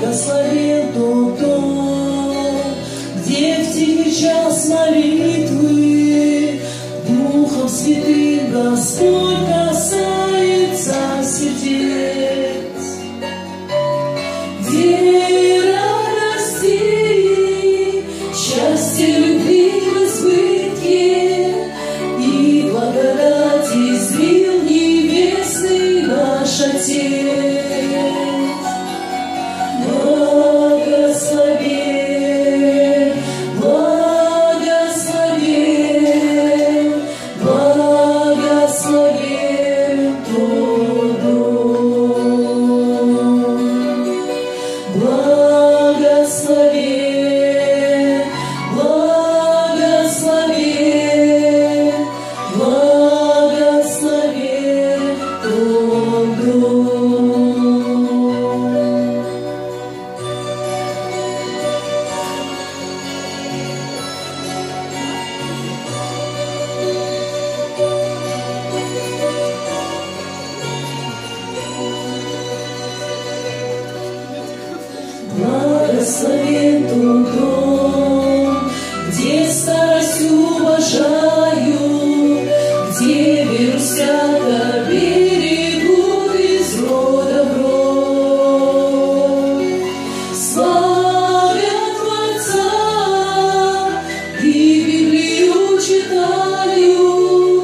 Благословен тот дом, где в тихий час молитвы Духом Святым Господь касается сердец, где радости, счастье, любви в избытке и благодати излил небесный наш Отец. Благословен, благословен, благословен тот дом. Благословен, благословен, благословен тот дом. Благословен тот дом, где старость уважаю, где веру свято берегут из рода в род. Славят Творца и Библию читают,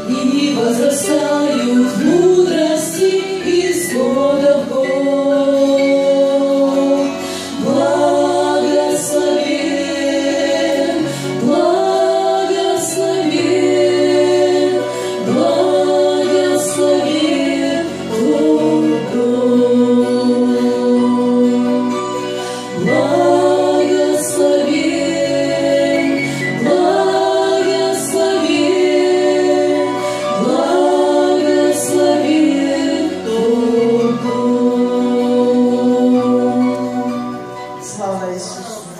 и возрастают в мудрости из года в год. Благословен, благословен, благословен тот дом.